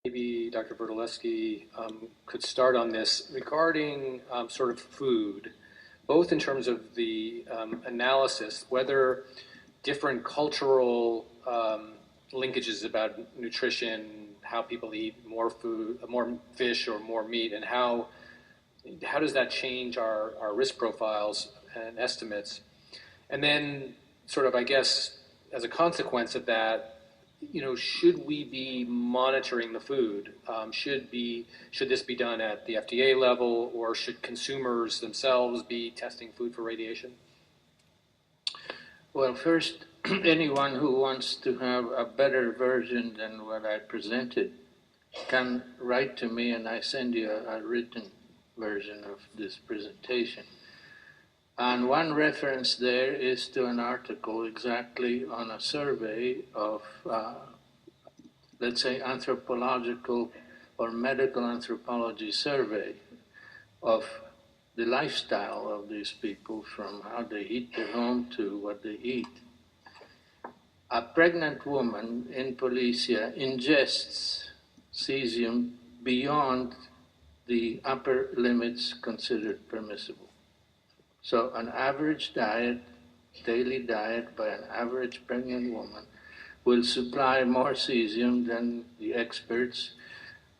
Maybe Dr. Bertoleschi could start on this regarding sort of food, both in terms of the analysis, whether different cultural linkages about nutrition, how people eat more food, more fish or more meat, and how does that change our risk profiles and estimates? And then sort of, I guess, as a consequence of that, should we be monitoring the food? Should this be done at the FDA level, or should consumers themselves be testing food for radiation? Well, first, anyone who wants to have a better version than what I presented can write to me and I send you a written version of this presentation. And one reference there is to an article exactly on a survey of, let's say, anthropological or medical anthropology survey of the lifestyle of these people, from how they heat their home to what they eat. A pregnant woman in Polynesia ingests cesium beyond the upper limits considered permissible. So an average diet, daily diet by an average pregnant woman will supply more cesium than the experts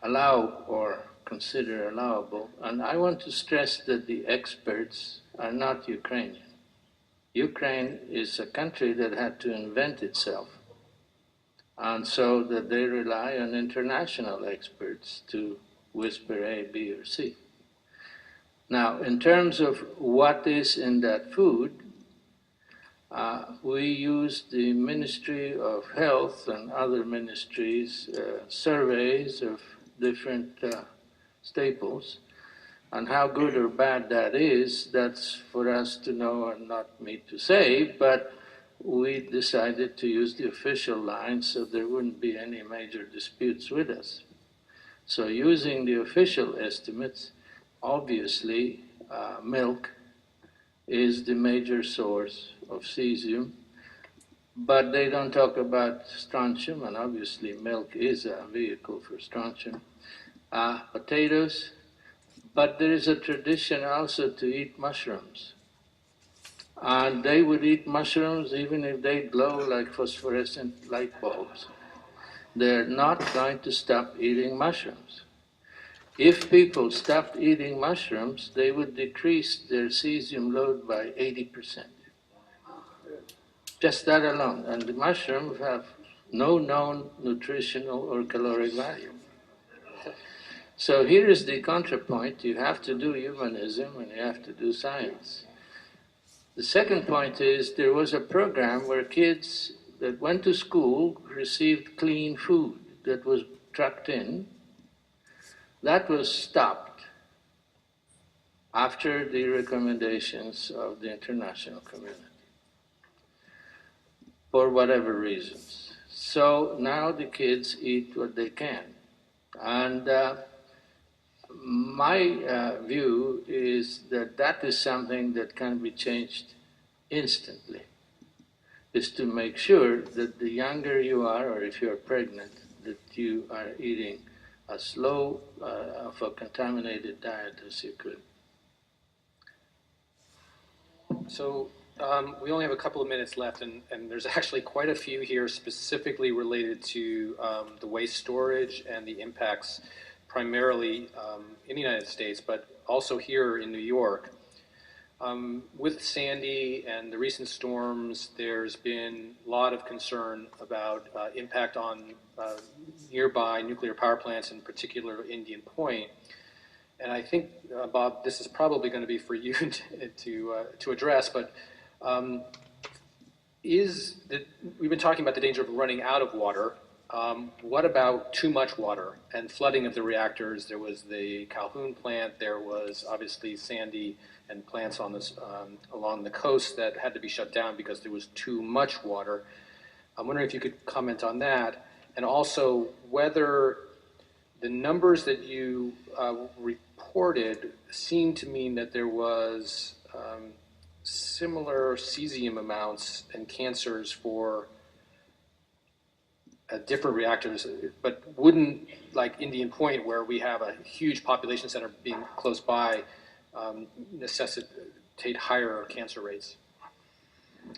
allow or consider allowable. And I want to stress that the experts are not Ukrainian. Ukraine is a country that had to invent itself. And so that they rely on international experts to whisper A, B, or C. Now, in terms of what is in that food, we use the Ministry of Health and other ministries' surveys of different staples, and how good or bad that is, that's for us to know and not me to say, but we decided to use the official line so there wouldn't be any major disputes with us. So using the official estimates, obviously, milk is the major source of cesium, but they don't talk about strontium, and obviously milk is a vehicle for strontium. Potatoes, but there is a tradition also to eat mushrooms. And they would eat mushrooms even if they glow like phosphorescent light bulbs. They're not going to stop eating mushrooms. If people stopped eating mushrooms, they would decrease their cesium load by 80%. Just that alone. And the mushrooms have no known nutritional or caloric value. So here is the contrapoint. You have to do humanism and you have to do science. The second point is there was a program where kids that went to school received clean food that was trucked in. That was stopped after the recommendations of the international community, for whatever reasons. So now the kids eat what they can. And my view is that that is something that can be changed instantly, is to make sure that the younger you are, or if you're pregnant, that you are eating as low of a contaminated diet as you could. So we only have a couple of minutes left, and there's actually quite a few here specifically related to the waste storage and the impacts primarily in the United States, but also here in New York. With Sandy and the recent storms, there's been a lot of concern about impact on nearby nuclear power plants, in particular Indian Point. And I think, Bob, this is probably going to be for you to address, but we've been talking about the danger of running out of water. What about too much water and flooding of the reactors? There was the Calhoun plant, there was obviously Sandy and plants on this, along the coast that had to be shut down because there was too much water. I'm wondering if you could comment on that, and also whether the numbers that you reported seem to mean that there was similar cesium amounts and cancers for different reactors, but wouldn't, like Indian Point, where we have a huge population center being close by, necessitate higher cancer rates?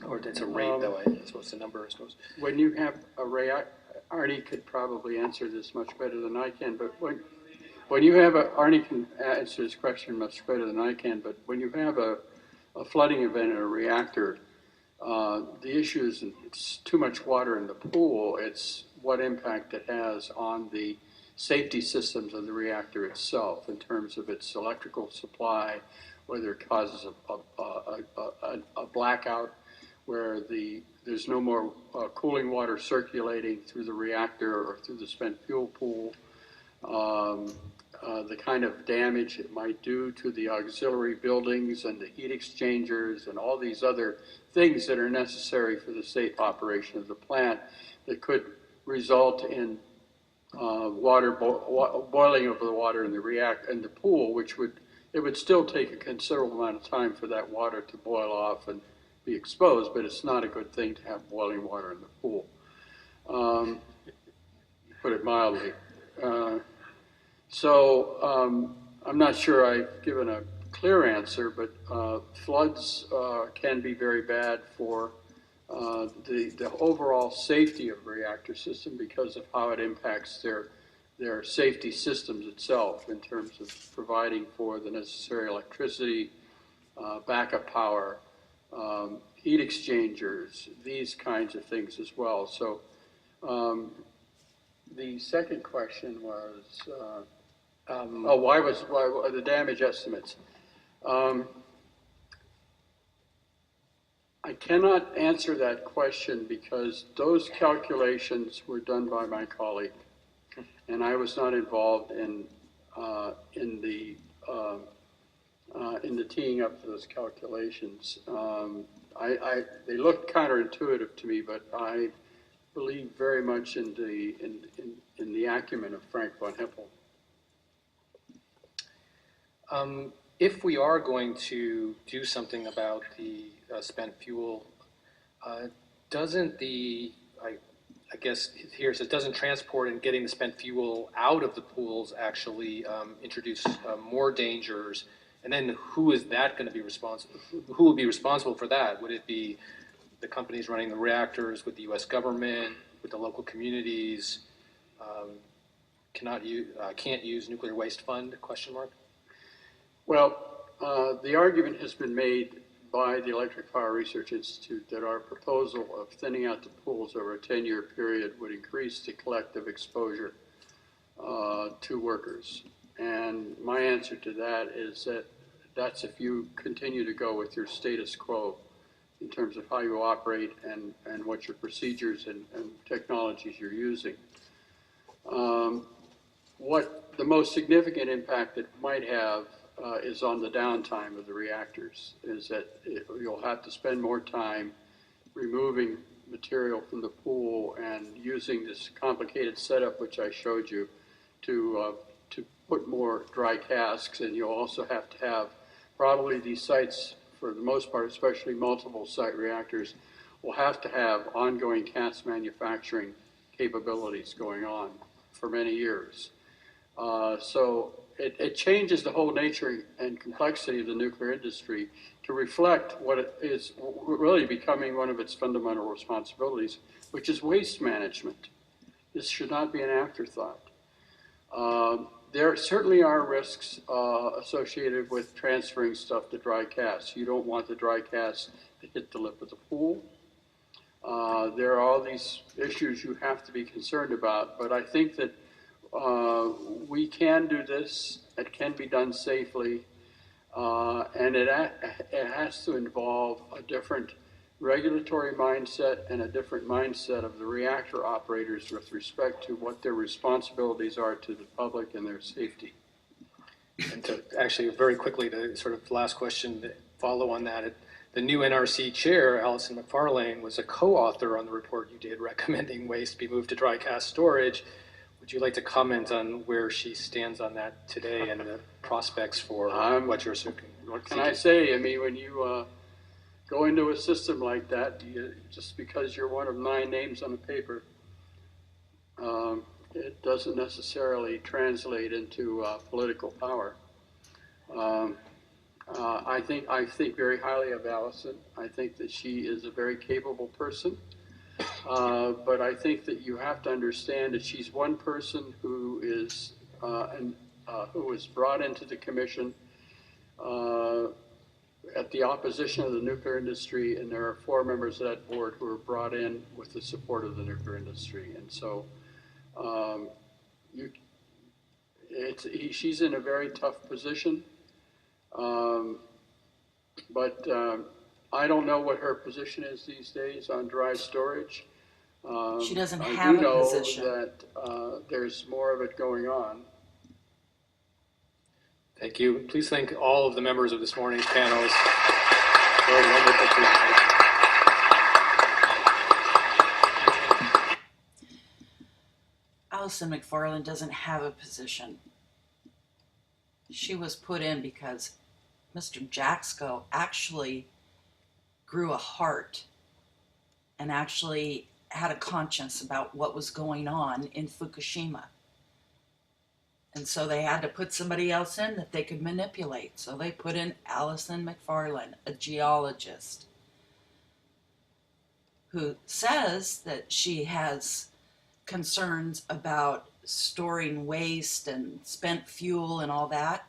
Or it's a rate, though, I suppose the number, I suppose. When you have a reactor, Arnie could probably answer this much better than I can, but when you have Arnie can answer this question much better than I can, but when you have a flooding event in a reactor, the issue isn't it's too much water in the pool, it's what impact it has on the safety systems of the reactor itself in terms of its electrical supply, whether it causes a blackout where there's no more cooling water circulating through the reactor or through the spent fuel pool, the kind of damage it might do to the auxiliary buildings and the heat exchangers and all these other things that are necessary for the safe operation of the plant that could result in boiling of the water in the pool, which would still take a considerable amount of time for that water to boil off and be exposed, but it's not a good thing to have boiling water in the pool, put it mildly. So I'm not sure I've given a clear answer, but floods can be very bad for the overall safety of the reactor system because of how it impacts their safety systems itself in terms of providing for the necessary electricity, backup power, heat exchangers, these kinds of things as well. So the second question was, why the damage estimates? I cannot answer that question because those calculations were done by my colleague, and I was not involved in the teeing up of those calculations. They look counterintuitive to me, but I believe very much in the acumen of Frank von Hippel. If we are going to do something about the spent fuel, doesn't I guess here it says, doesn't transport and getting the spent fuel out of the pools actually introduce more dangers? And then who is that going to be responsible? Who will be responsible for that? Would it be the companies running the reactors, with the U.S. government, with the local communities? Can't use nuclear waste fund? ? Well, the argument has been made by the Electric Power Research Institute that our proposal of thinning out the pools over a 10-year period would increase the collective exposure to workers. And my answer to that is that that's if you continue to go with your status quo in terms of how you operate and what your procedures and technologies you're using. What the most significant impact it might have is on the downtime of the reactors, is that you'll have to spend more time removing material from the pool and using this complicated setup which I showed you to put more dry casks, and you'll also have to have probably these sites, for the most part, especially multiple site reactors, will have to have ongoing cask manufacturing capabilities going on for many years. So it changes the whole nature and complexity of the nuclear industry to reflect what it is really becoming one of its fundamental responsibilities, which is waste management. This should not be an afterthought. There certainly are risks associated with transferring stuff to dry casks. You don't want the dry casks to hit the lip of the pool. There are all these issues you have to be concerned about, but I think that we can do this. It can be done safely, and it has to involve a different regulatory mindset and a different mindset of the reactor operators with respect to what their responsibilities are to the public and their safety. And to actually very quickly, the sort of last question to follow on that, the new NRC chair, Alison McFarlane, was a co-author on the report you did recommending waste be moved to dry cask storage. Would you like to comment on where she stands on that today and the prospects for what you're seeking? What can I say? I mean, when you go into a system like that, just because you're one of 9 names on the paper it doesn't necessarily translate into political power. I think very highly of Allison. I think that she is a very capable person. But I think that you have to understand that she's one person who was brought into the commission at the opposition of the nuclear industry, and there are 4 members of that board who were brought in with the support of the nuclear industry. And so she's in a very tough position. But I don't know what her position is these days on dry storage. She doesn't have a position. I do know that there's more of it going on. Thank you. Please thank all of the members of this morning's panels for a wonderful presentation. Allison McFarland doesn't have a position. She was put in because Mr. Jaxco actually grew a heart and actually had a conscience about what was going on in Fukushima. And so they had to put somebody else in that they could manipulate. So they put in Allison McFarland, a geologist, who says that she has concerns about storing waste and spent fuel and all that.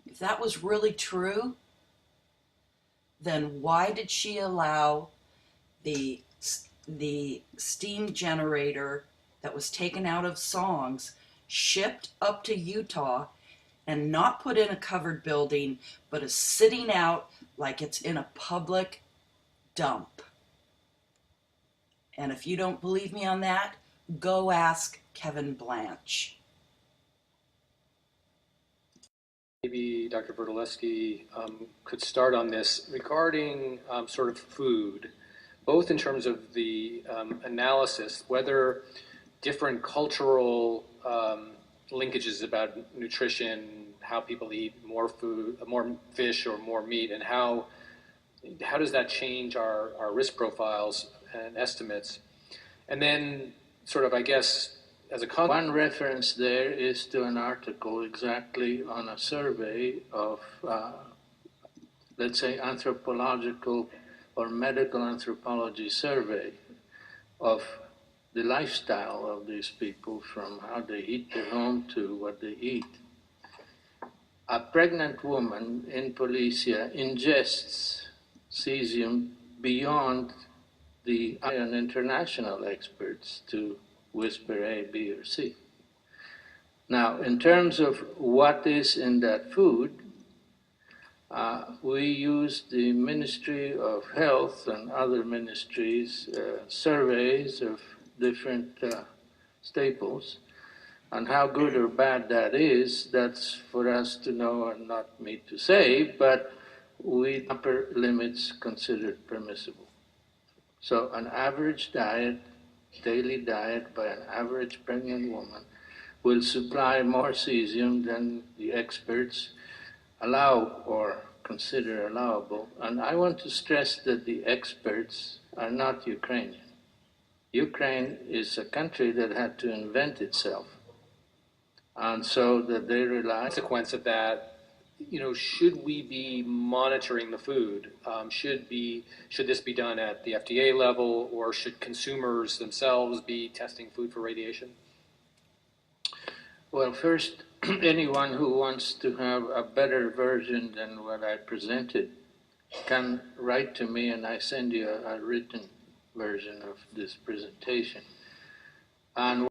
If that was really true, then why did she allow the steam generator that was taken out of Songs, shipped up to Utah, and not put in a covered building, but is sitting out like it's in a public dump? And if you don't believe me on that, go ask Kevin Blanche. Maybe Dr. Bertoleschi could start on this regarding sort of food, both in terms of the analysis, whether different cultural linkages about nutrition, how people eat more food, more fish or more meat, and how does that change our risk profiles and estimates? And then sort of, I guess, as a one reference there is to an article exactly on a survey of, let's say, anthropological or medical anthropology survey of the lifestyle of these people, from how they heat their home to what they eat. A pregnant woman in Policia ingests cesium beyond the international experts to whisper A, B, or C. Now, in terms of what is in that food, we use the Ministry of Health and other ministries' surveys of different staples, and how good or bad that is, that's for us to know and not me to say, but we upper limits considered permissible. So an average diet, daily diet by an average pregnant woman will supply more cesium than the experts allow or consider allowable. And I want to stress that the experts are not Ukrainian. Ukraine is a country that had to invent itself. And so that they rely... consequence of that, should we be monitoring the food? Should this be done at the FDA level, or should consumers themselves be testing food for radiation? Well, first, anyone who wants to have a better version than what I presented can write to me, and I send you a written version of this presentation. And